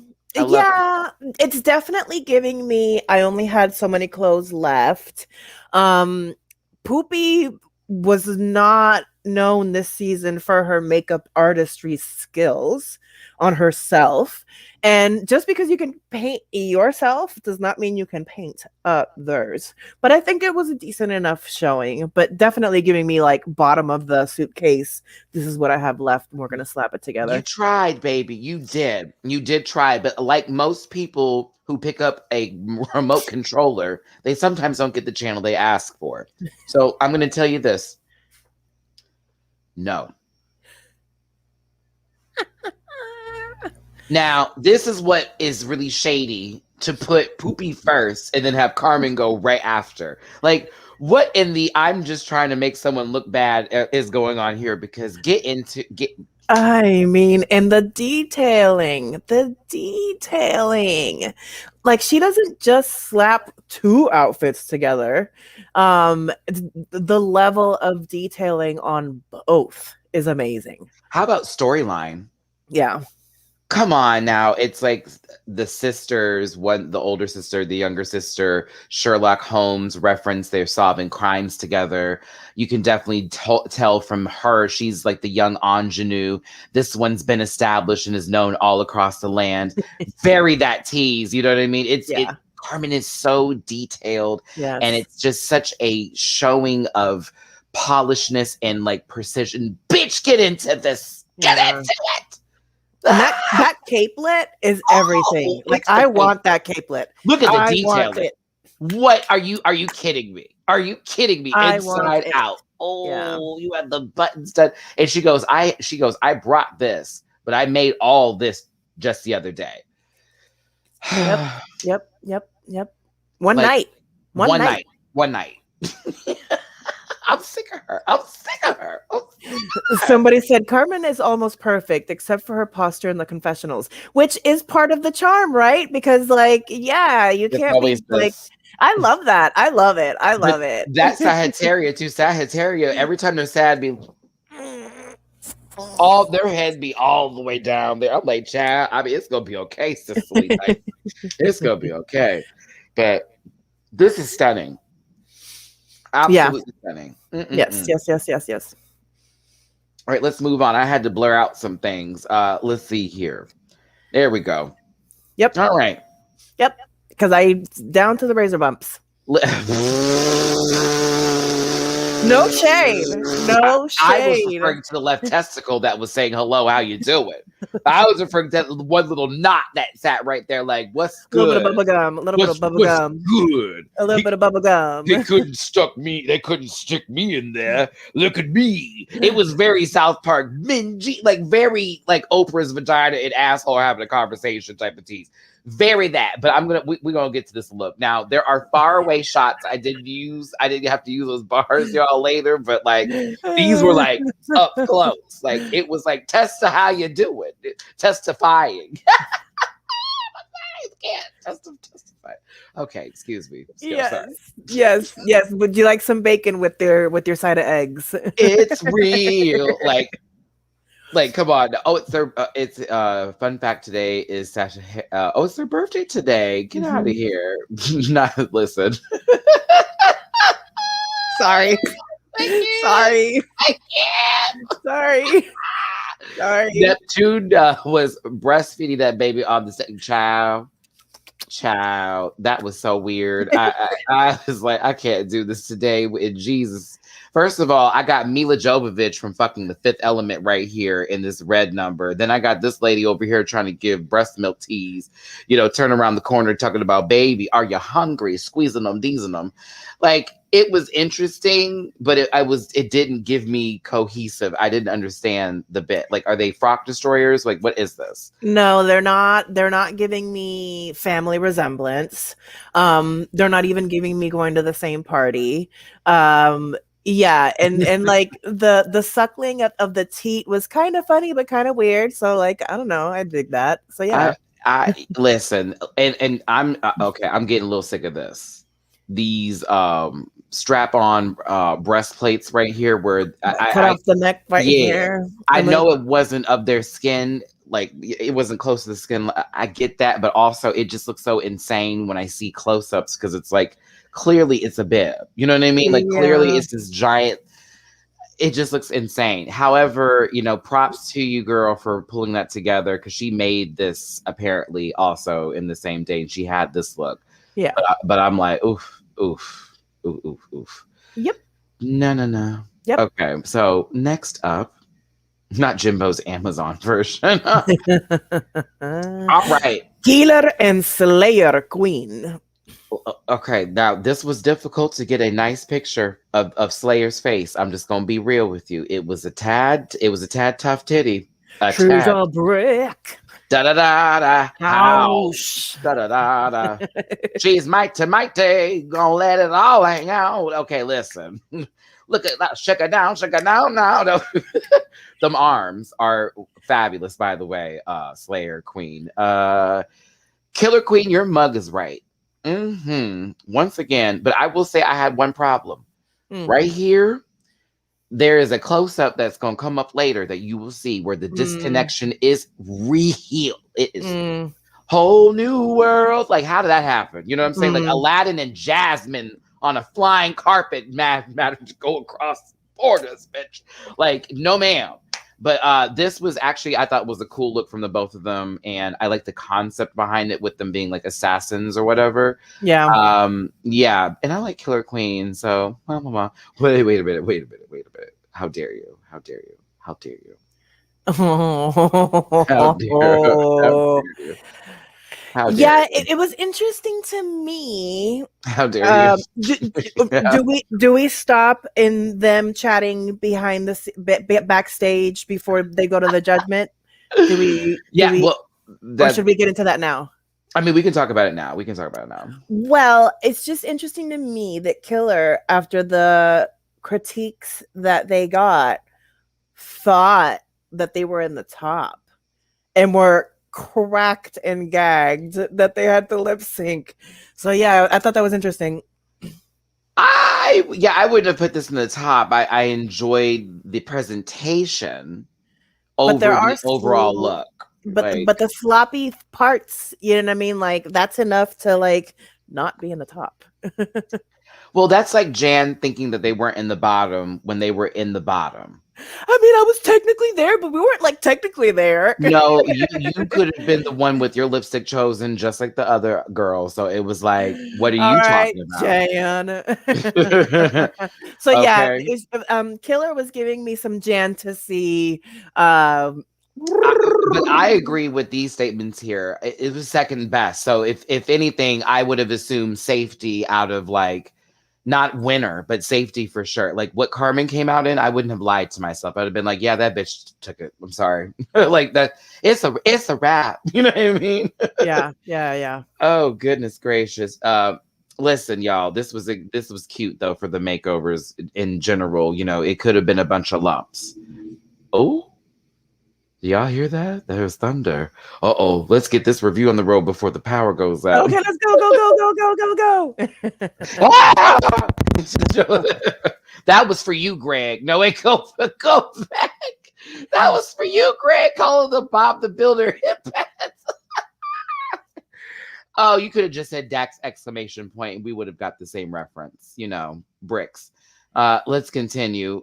It's definitely giving me. I only had so many clothes left. Poopy was not known this season for her makeup artistry skills on herself. And just because you can paint yourself does not mean you can paint others. But I think it was a decent enough showing, but definitely giving me like bottom of the suitcase. This is what I have left, and we're going to slap it together. You tried, baby. You did try. But like most people who pick up a remote controller, they sometimes don't get the channel they ask for. So I'm going to tell you this. No. Now, this is what is really shady, to put Poopy first and then have Carmen go right after. Like, what in the I'm just trying to make someone look bad is going on here? Because I mean, and the detailing, like she doesn't just slap two outfits together. The level of detailing on both is amazing. How about storyline? Yeah. Come on now. It's like the sisters, the older sister, the younger sister, Sherlock Holmes reference. They're solving crimes together. You can definitely tell from her. She's like the young ingenue. This one's been established and is known all across the land. Very that tease. You know what I mean? Carmen is so detailed. Yes. And it's just such a showing of polishedness and like precision. Bitch, get into this. Get into it. And that capelet is everything. Like I want that capelet. Look at the detailing. What are you kidding me? Are you kidding me? Inside out. Oh, yeah. You had the buttons done. And she goes, I brought this, but I made all this just the other day. Yep. One night. I'm sick of her. Somebody said Carmen is almost perfect except for her posture in the confessionals, which is part of the charm, right? Because like, yeah, you can't be like, I love that. I love it. That's Sagittaria too. Sagittaria, every time they're sad, all their heads be all the way down there. I'm like, child, I mean, it's gonna be okay, Cicely. Like, it's gonna be okay. But this is stunning. Absolutely stunning. Yes. All right, let's move on. I had to blur out some things. Let's see here. There we go. Yep. All right. Yep. Because I down to the razor bumps. No shade. I was referring to the left testicle that was saying hello, how you doing? I was referring to that one little knot that sat right there, like, what's good? A little bit of bubble gum. Good. A little bit of bubble gum. They couldn't stick me in there. Look at me. It was very South Park, mingy, like very like Oprah's vagina and asshole having a conversation type of tease. Very that, but we're gonna get to this look. Now there are far away shots. I didn't have to use those bars y'all later, but like these were like up close. Like it was like testa how you do it. Testifying. Testify. Okay, excuse me. Yes. Would you like some bacon with your side of eggs? It's real. Like, come on. Oh, it's fun fact today is Sasha. It's their birthday today. Get out of here. Not listen. Sorry. I can't. Sorry. Neptune was breastfeeding that baby on the second child. That was so weird. I was like, I can't do this today with Jesus. First of all, I got Mila Jovovich from fucking The Fifth Element right here in this red number. Then I got this lady over here trying to give breast milk teas, turn around the corner talking about, baby, are you hungry? Squeezing them, deezing them. Like, it was interesting, but it didn't give me cohesive. I didn't understand the bit. Like, are they frock destroyers? Like, what is this? No, they're not. They're not giving me family resemblance. They're not even giving me going to the same party. Yeah, and like the suckling of the teat was kind of funny but kind of weird. So like, I don't know, I dig that. So yeah, I listen, and I'm okay. I'm getting a little sick of this. These strap-on breastplates right here, where cut off the neck right here. I know it wasn't of their skin. Like it wasn't close to the skin. I get that, but also it just looks so insane when I see close-ups because it's like clearly it's a bib. You know what I mean? Like clearly it's this giant. it just looks insane. However, props to you, girl, for pulling that together, because she made this apparently also in the same day. And she had this look. Yeah. But I'm like, oof, oof, oof, oof, oof. Yep. No. Yep. Okay, so next up, not Jimbo's Amazon version. All right. Killer and Slayer Queen. Okay, now this was difficult to get a nice picture of Slayer's face. I'm just gonna be real with you. It was a tad tough titty. She's a brick. Da da da da. House. Da da da da. She's mighty. Gonna let it all hang out. Okay, listen. Look at that. Shake her down now. No. Them arms are fabulous, by the way. Slayer Queen. Killer Queen, your mug is right. Once again, but I will say I had one problem. Right here, there is a close-up that's going to come up later that you will see where the disconnection is real. It is whole new world. Like, how did that happen? You know what I'm saying? Like Aladdin and Jasmine on a flying carpet matter to go across borders, bitch. Like, no ma'am. But this was actually, I thought, was a cool look from the both of them, and I like the concept behind it with them being like assassins or whatever. Yeah. Yeah, and I like Killer Queen. So, wait a minute. How dare you? How dare you? How dare you? How dare you? How dare Yeah, you? it was interesting to me. How dare you? Do we stop in them chatting behind the backstage before they go to the judgment? Do we? Or should we get into that now? I mean, we can talk about it now. Well, it's just interesting to me that Killer, after the critiques that they got, thought that they were in the top and were cracked and gagged that they had to lip sync. So yeah, I thought that was interesting. I wouldn't have put this in the top. I enjoyed the presentation over the overall look. But the sloppy parts, you know what I mean? Like, that's enough to like not be in the top. Well, that's like Jan thinking that they weren't in the bottom when they were in the bottom. I mean, I was technically there, but we weren't like technically there. No, you could have been the one with your lipstick chosen, just like the other girl. So it was like, what are you talking about, Jan? So yeah, Killer was giving me some Jan to see. But I agree with these statements here. It was second best. So if anything, I would have assumed safety out of like, not winner, but safety for sure. Like what Carmen came out in, I wouldn't have lied to myself. I'd have been like, yeah, that bitch took it. I'm sorry. Like that. It's a wrap. You know what I mean? Yeah. Oh, goodness gracious. Listen, y'all, this was cute though for the makeovers in general. It could have been a bunch of lumps. Oh, do y'all hear that? There's thunder. Let's get this review on the road before the power goes out. Okay, let's go. That was for you, Greg. No, wait, go back. That was for you, Greg. Calling the Bob the Builder hip pads. Oh, you could have just said Dax exclamation point and we would have got the same reference. Bricks. Let's continue.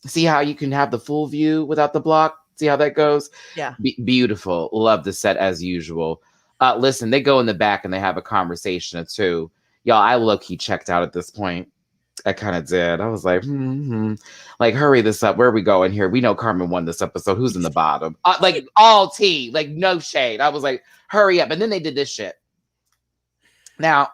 See how you can have the full view without the block? See how that goes? Yeah. Beautiful. Love the set as usual. Listen, they go in the back and they have a conversation or two. Y'all, I low-key checked out at this point. I kind of did. I was like, like, hurry this up. Where are we going here? We know Carmen won this episode. Who's in the bottom? Like, all tea. Like, no shade. I was like, hurry up. And then they did this shit. Now,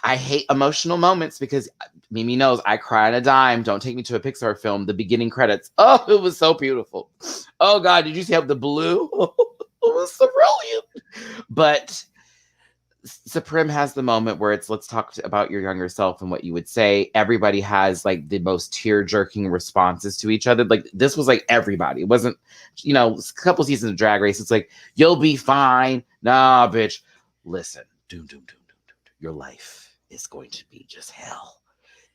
I hate emotional moments because Mimi knows I cry on a dime. Don't take me to a Pixar film. The beginning credits. Oh, it was so beautiful. Oh, God. Did you see how the blue? It was so brilliant. But Supreme has the moment where it's, let's talk about your younger self and what you would say. Everybody has like the most tear-jerking responses to each other. Like this was like everybody. It wasn't, a couple seasons of Drag Race. It's like, you'll be fine. Nah, bitch. Listen, doom. Your life is going to be just hell.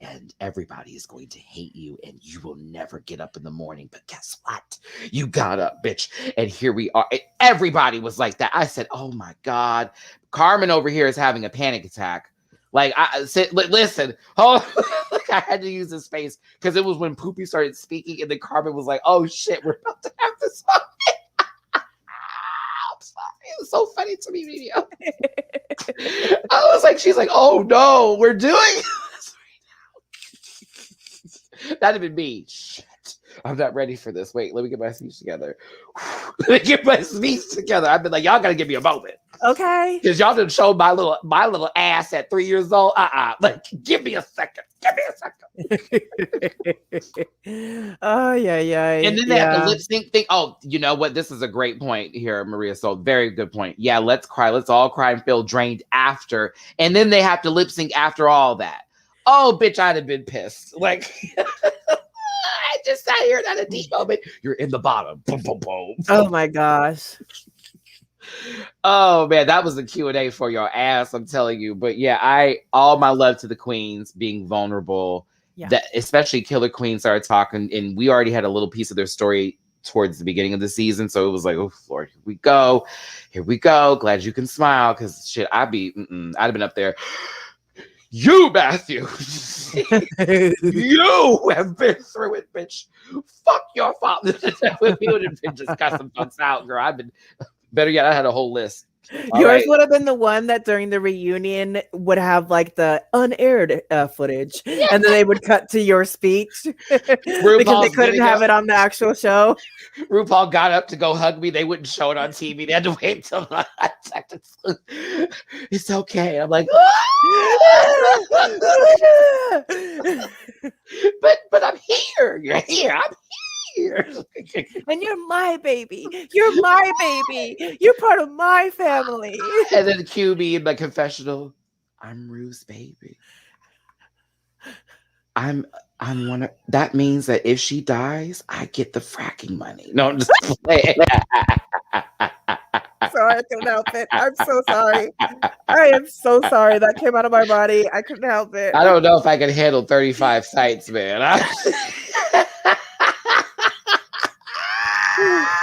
And everybody is going to hate you and you will never get up in the morning. But guess what? You got up, bitch. And here we are. Everybody was like that. I said, oh my God. Carmen over here is having a panic attack. Like, listen, hold. Like, I had to use his face because it was when Poopy started speaking, and then Carmen was like, "Oh shit, we're about to have this moment." I'm sorry, it was so funny to me, video. I was like, she's like, "Oh no, we're doing this right now." That'd have been me. Shit, I'm not ready for this. Wait, let me get my speech together. Let me get my speech together. I've been like, y'all gotta give me a moment. Okay. Because y'all done showed my little ass at 3 years old. Like, give me a second. Give me a second. Oh, yeah. And then they have the lip sync thing. Oh, you know what? This is a great point here, Maria. So very good point. Yeah, let's cry. Let's all cry and feel drained after. And then they have to lip sync after all that. Oh, bitch, I'd have been pissed. Like, I just sat here at a deep moment. You're in the bottom. Boom, boom, boom. Oh, my gosh. Oh man, that was the Q&A for your ass, I'm telling you. But yeah, all my love to the queens being vulnerable. Yeah. That especially Killer Queen started talking, and we already had a little piece of their story towards the beginning of the season. So it was like, oh Lord, here we go. Here we go. Glad you can smile. Cause shit, I'd have been up there. You, Matthew, you have been through it, bitch. Fuck your father. We would have been just got some folks out, girl. Better yet, I had a whole list. Yours would have been the one that during the reunion would have like the unaired footage, and then they would cut to your speech because they couldn't have it on the actual show. RuPaul got up to go hug me. They wouldn't show it on TV. They had to wait till I checked. It's okay. I'm like, but I'm here. You're here. I'm here. And you're my baby. You're my baby. You're part of my family. And then cue me in my confessional. I'm Rue's baby. I'm one of, that means that if she dies, I get the fracking money. No, I'm just playing. Sorry, I couldn't help it. I'm so sorry. I am so sorry. That came out of my body. I couldn't help it. I don't know if I can handle 35 sites, man.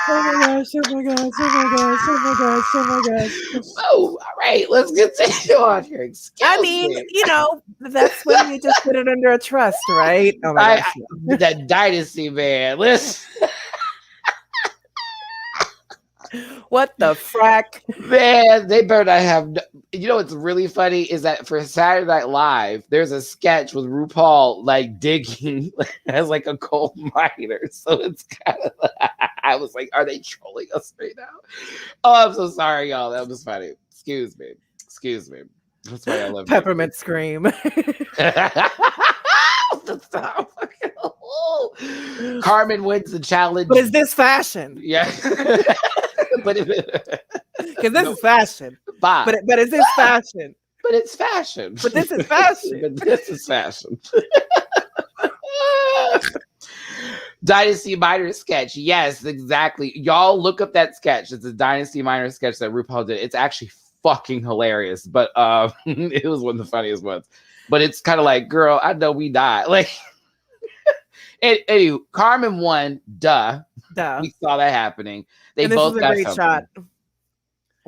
Oh my gosh, oh my gosh, oh my gosh, oh my gosh, oh my gosh. Oh, all right, let's continue on here. Excuse me. You know, that's when you just put it under a trust, right? Oh my gosh. That dynasty, man. Listen. What the frack? Man, they better not have. You know what's really funny is that for Saturday Night Live, there's a sketch with RuPaul like digging as like a coal miner. So it's kind of. I was like, are they trolling us right now? Oh, I'm so sorry, y'all. That was funny. Excuse me. That's why I love Peppermint Scream. Carmen wins the challenge. But is this fashion? Yeah. Because this is fashion. But is this fashion? But it's fashion. But this is fashion. But this is fashion. Dynasty Minor sketch. Yes, exactly. Y'all look up that sketch. It's a Dynasty Minor sketch that RuPaul did. It's actually fucking hilarious. But it was one of the funniest ones. But it's kind of like, girl, I know we died. Like, anyway, Carmen won. Duh. We saw that happening. They both got a great shot.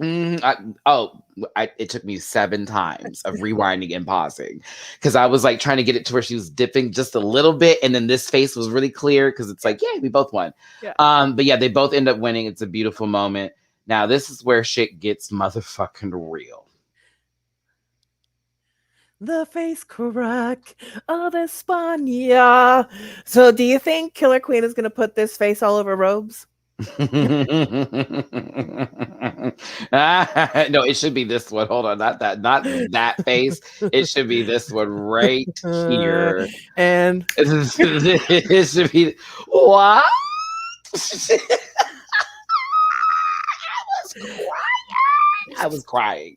It took me 7 times of rewinding and pausing because I was like trying to get it to where she was dipping just a little bit, and then this face was really clear because it's like, yeah, we both won. Yeah. But yeah, they both end up winning. It's a beautiful moment. Now this is where shit gets motherfucking real. The face crack of España. So do you think Killer Queen is going to put this face all over robes? No, it should be this one. Hold on, not that face. It should be this one right here. And it should be what? I was crying.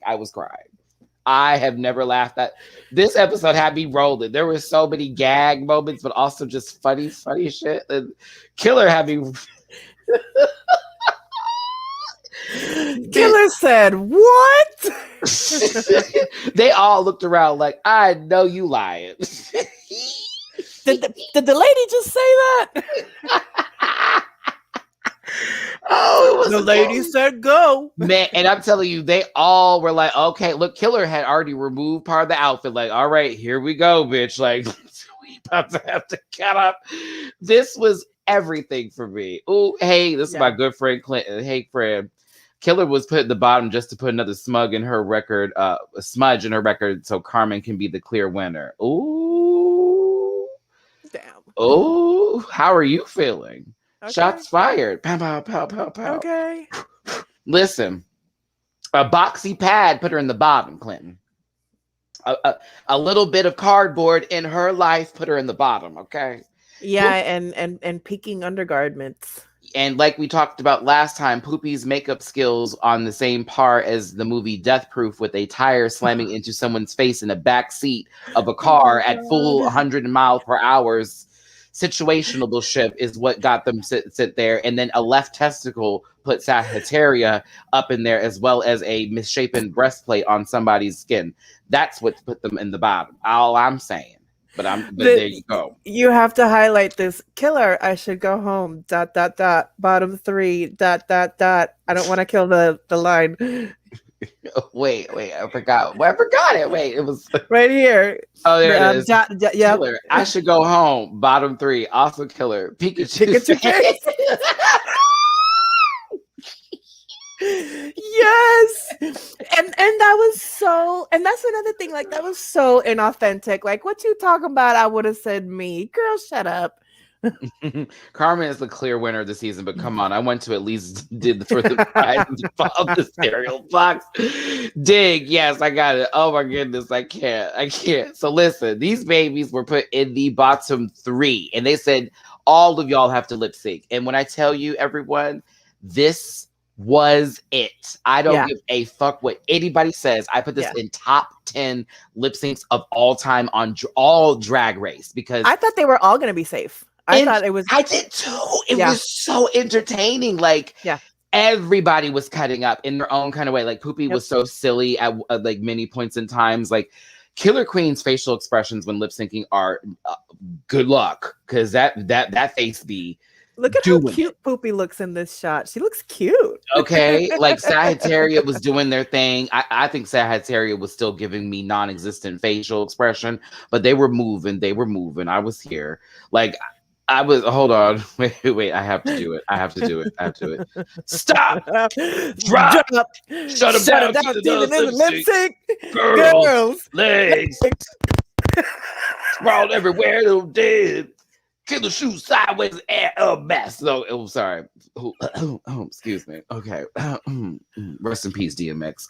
I have never laughed at this episode. Had me rolling. There were so many gag moments, but also just funny shit. And Killer had me. Killer said, "What?" They all looked around like, "I know you lying." Did the lady just say that? Oh, it The lady said go. Man, and I'm telling you, they all were like, okay, look, Killer had already removed part of the outfit. Like, all right, here we go, bitch. Like, we about to have to cut up. This was everything for me. Oh, hey, this is my good friend Clinton. Hey, friend. Killer was put at the bottom just to put another smudge in her record, so Carmen can be the clear winner. Ooh. Damn. Oh, how are you feeling? Okay. Shots fired. Pow, pow, pow, pow, pow. Okay. Listen, a boxy pad put her in the bottom, Clinton. A little bit of cardboard in her life put her in the bottom, okay? Yeah, and peeking undergarments. And like we talked about last time, Poopy's makeup skills on the same par as the movie Death Proof, with a tire slamming into someone's face in the back seat of a car at full 100 miles per hour. Situational bullshit is what got them sit there. And then a left testicle put Sagittaria up in there, as well as a misshapen breastplate on somebody's skin. That's what put them in the bottom. All I'm saying. But there you go. You have to highlight this. Killer, I should go home. ... Bottom 3. ... I don't want to kill the line. Wait, I forgot. Well, I forgot it. Wait, it was right here. Oh, there it is. Yeah. Killer, I should go home. Bottom 3. Also Killer. Pikachu. Yes, and that was so, and that's another thing, like that was so inauthentic. Like, what you talking about? I would have said me. Girl, shut up. Carmen is the clear winner of the season, but come on, I went to at least did for the prize of the cereal box. Dig, yes, I got it. Oh my goodness, I can't. So listen, these babies were put in the bottom 3, and they said all of y'all have to lip sync. And when I tell you, everyone, this was it. I don't give a fuck what anybody says. I put this in top 10 lip syncs of all time on all Drag Race, because I thought they were all going to be safe. I thought it was. I did too. It was so entertaining. Like, everybody was cutting up in their own kind of way. Like, Poopy was so silly at like many points in times. Like, Killer Queen's facial expressions when lip syncing are good luck, because that face be. Look at how cute Poopy looks in this shot. She looks cute. Okay. Like, Sagittaria was doing their thing. I think Sagittaria was still giving me non-existent facial expression, but they were moving. I was here. Like, I was, hold on. Wait. I have to do it. Stop. Drop. Shut them down. Lip sync. Girls. Legs. Sprawled everywhere. They're dead. Killer shoes sideways and a mess. So, sorry. Excuse me. Okay. Rest in peace, DMX.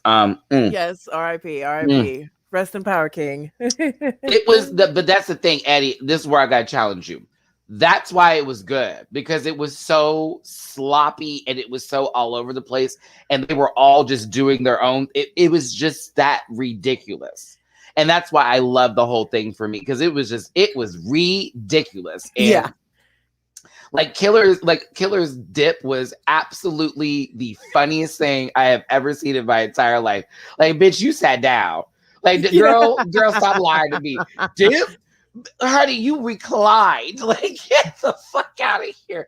Yes, R.I.P. Rest in power, King. It was but that's the thing, Eddie. This is where I gotta challenge you. That's why it was good, because it was so sloppy and it was so all over the place, and they were all just doing their own. It was just that ridiculous. And that's why I love the whole thing for me, because it was ridiculous. And like Killer's dip was absolutely the funniest thing I have ever seen in my entire life. Like, bitch, you sat down. Like, girl, stop lying to me. Dip, honey, you reclined. Like, get the fuck out of here.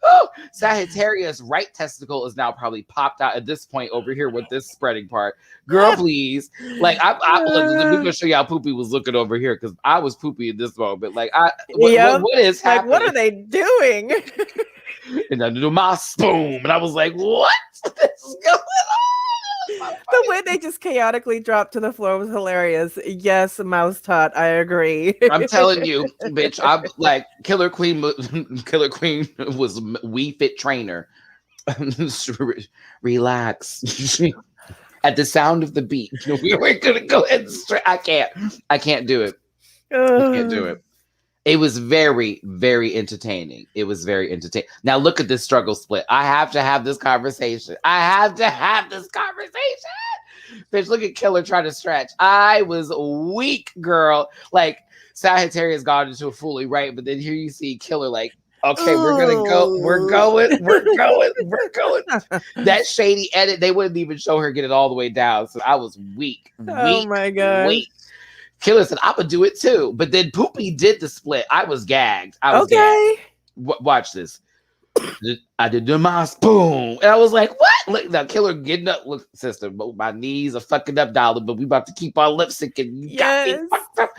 Oh, Sagittarius' right testicle is now probably popped out at this point over here with this spreading part. Girl, please. Like, we're gonna show you how Poopy was looking over here, because I was Poopy in this moment. Like, what is happening? Like, what are they doing? And I do my spoon, and I was like, what is going on? The way they just chaotically dropped to the floor was hilarious. Yes, Mouse Tot, I agree. I'm telling you, bitch. I'm like, Killer Queen was We Fit trainer. Relax. At the sound of the beat, we're gonna go ahead and I can't do it. I can't do it. It was very, very entertaining. Now look at this struggle split. I have to have this conversation. Bitch, look at Killer trying to stretch. I was weak, girl. Like, Sagittarius gone into a fully right, but then here you see Killer like, okay, we're gonna go. We're going. That shady edit, they wouldn't even show her get it all the way down. So I was weak. Oh my god. Weak. Killer said, I'm gonna do it too. But then Poopy did the split. I was gagged. Gagged. Watch this. I did the mouse, boom. And I was like, what? Look, now Killer getting up. Look, sister, my knees are fucking up, darling, but we about to keep our lip sync and you got me fucked up.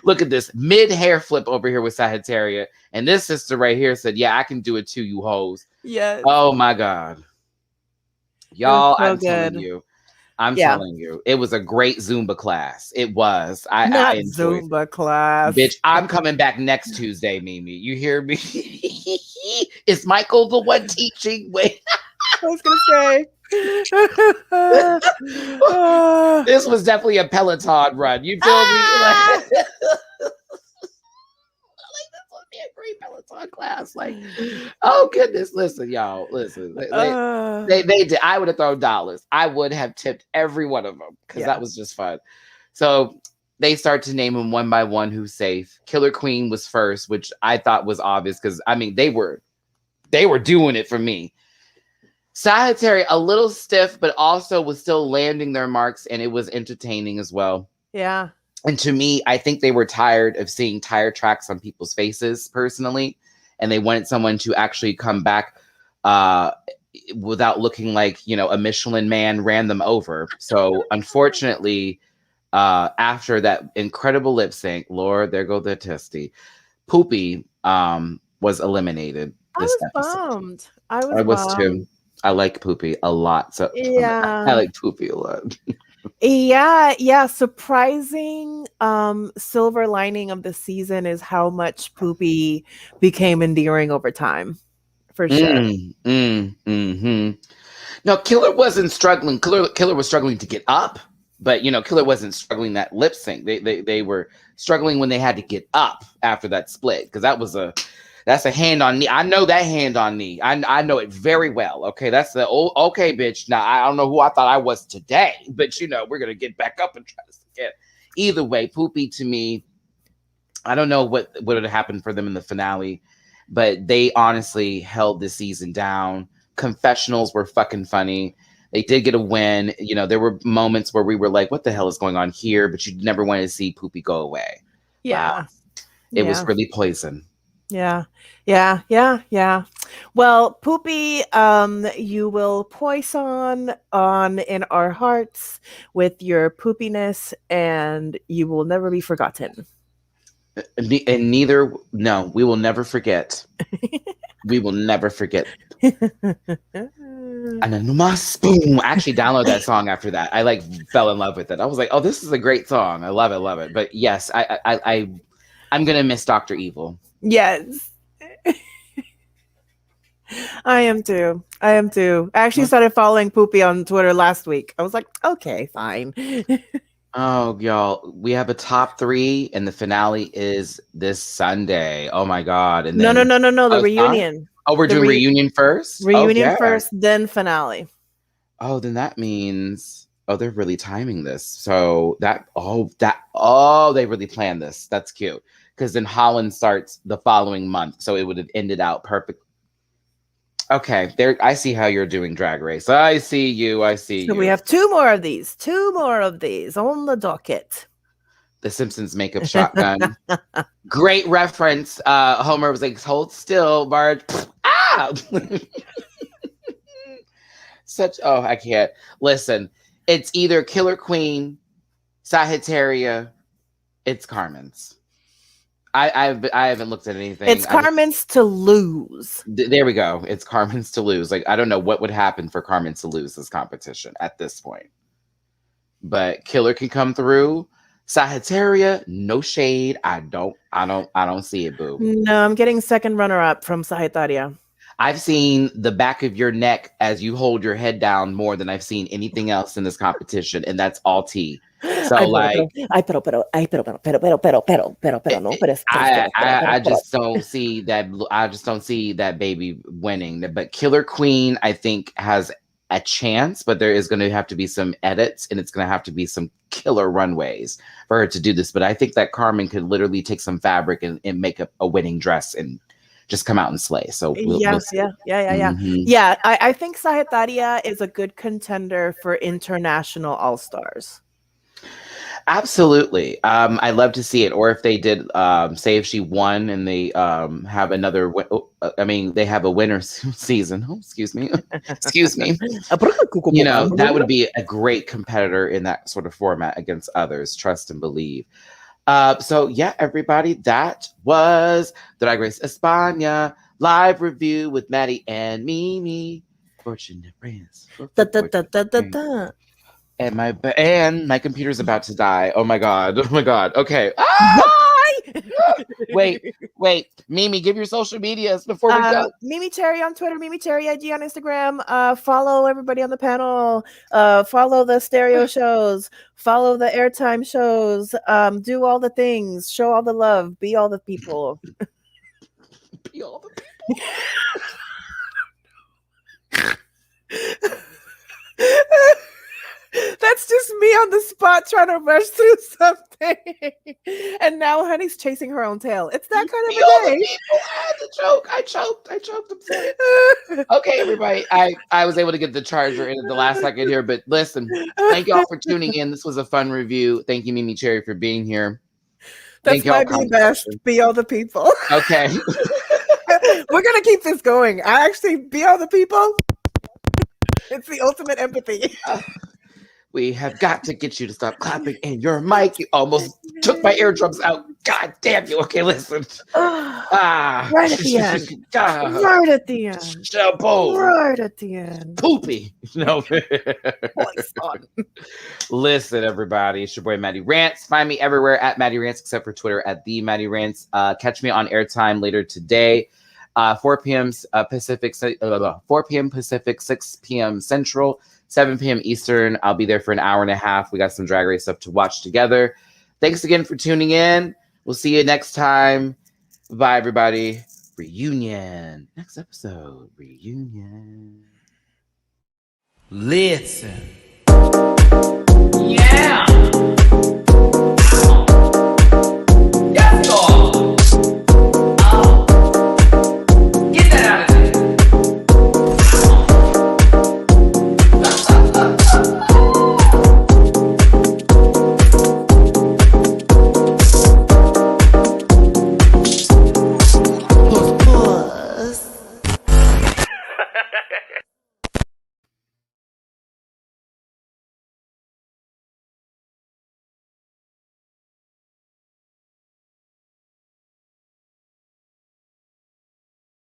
Look at this mid-hair flip over here with Sagittaria. And this sister right here said, yeah, I can do it too, you hoes. Yes. Oh my God. Y'all, I'm telling you, it was a great Zumba class. It was. I enjoyed Zumba it. class. Bitch, I'm coming back next Tuesday, Mimi. You hear me? Is Michael the one teaching? Wait. I was gonna say this was definitely a Peloton run. You feel me? Like, this would be a great Peloton class. Like, oh goodness. Listen, y'all. Listen. They did. I would have thrown dollars. I would have tipped every one of them because that was just fun. So they start to name them one by one who's safe. Killer Queen was first, which I thought was obvious because I mean they were doing it for me. Sagittarius, a little stiff, but also was still landing their marks, and it was entertaining as well. Yeah. And to me, I think they were tired of seeing tire tracks on people's faces personally, and they wanted someone to actually come back without looking like, you know, a Michelin man ran them over. So unfortunately, after that incredible lip sync, Lord, there go the testy, Poopy was eliminated. I was bummed. I was too. I like Poopy a lot. So yeah, I like Poopy a lot. Yeah. Surprising silver lining of the season is how much Poopy became endearing over time. For sure. Mm-hmm. No, Killer wasn't struggling. Killer was struggling to get up, but you know, Killer wasn't struggling that lip sync. They were struggling when they had to get up after that split because that's a hand on knee. I know that hand on knee. I know it very well. Okay, that's the old okay, bitch. Now I don't know who I thought I was today, but you know we're gonna get back up and try this again. Either way, Poopy to me, I don't know what would have happened for them in the finale, but they honestly held this season down. Confessionals were fucking funny. They did get a win. You know, there were moments where we were like, what the hell is going on here? But you never wanted to see Poopy go away. Yeah. Wow. It was really poison. Yeah. Well, Poopy, you will poison on in our hearts with your poopiness, and you will never be forgotten. And we will never forget. We will never forget. And then boom. I actually downloaded that song after that. I like fell in love with it. I was like, oh, this is a great song. I love it. But yes, I'm gonna miss Dr. Evil. Yes. I am too. I actually started following Poopy on Twitter last week. I was like, okay, fine. Oh, y'all, we have a top 3 and the finale is this Sunday. Oh my God. And then, no, the reunion. Oh, we're doing reunion first? Reunion first, then finale. Oh, then that means they're really timing this. So they really planned this. That's cute. Because then Holland starts the following month. So it would have ended out perfect. Okay, there. I see how you're doing Drag Race. I see you. So we have 2 more of these on the docket. The Simpsons makeup shotgun. Great reference. Homer was like, hold still, Marge. Ah! I can't. Listen, it's either Killer Queen, Sagittaria, it's Carmen's. I haven't looked at anything. It's Carmen's to lose. There we go. It's Carmen's to lose. Like, I don't know what would happen for Carmen to lose this competition at this point. But Killer can come through. Sagittaria, no shade. I don't see it, boo. No, I'm getting second runner up from Sagittaria. I've seen the back of your neck as you hold your head down more than I've seen anything else in this competition, and that's all tea. So I just don't see that. I just don't see that baby winning. But Killer Queen, I think, has a chance, but there is going to have to be some edits, and it's going to have to be some killer runways for her to do this. But I think that Carmen could literally take some fabric and make a winning dress and just come out and slay. So we'll see. Yeah. I think Sagittaria is a good contender for international all-stars. Absolutely. I'd love to see it. Or if they did, say if she won and they have another, they have a winner season. Oh, excuse me. Excuse me. That would be a great competitor in that sort of format against others. Trust and believe. So yeah, everybody, that was Drag Race España live review with Matty and Mimi. Fortunate friends. And my computer's about to die. Oh my god. Oh my god. Okay. Wait. Mimi, give your social medias before we go. Mimi Cherry on Twitter, Mimi Cherry IG on Instagram. Follow everybody on the panel. Follow the stereo shows. Follow the airtime shows. Do all the things. Show all the love. Be all the people. Be all the people. That's just me on the spot trying to rush through something. And now Honey's chasing her own tail. It's that kind of a day. I had to choke. I choked. I'm sorry. Okay, everybody. I was able to get the charger in at the last second here, but listen, thank y'all for tuning in. This was a fun review. Thank you, Mimi Cherry, for being here. That's my be best. Be all the people. Okay. We're gonna keep this going. I actually be all the people. It's the ultimate empathy. We have got to get you to stop clapping in your mic. You almost took my eardrums out. God damn you. Okay, listen. Right at the end. Right at the end. Shampoo. Right at the end. Poopy. No. Listen, everybody. It's your boy, Matty Rants. Find me everywhere at Matty Rants, except for Twitter at the Matty Rants. Catch me on airtime later today. 4 p.m. Pacific, 4 p.m. Pacific, 6 p.m. Central, 7 p.m. Eastern. I'll be there for an hour and a half. We got some Drag Race stuff to watch together. Thanks again for tuning in. We'll see you next time. Bye, everybody. Reunion. Next episode. Reunion. Listen. Yeah.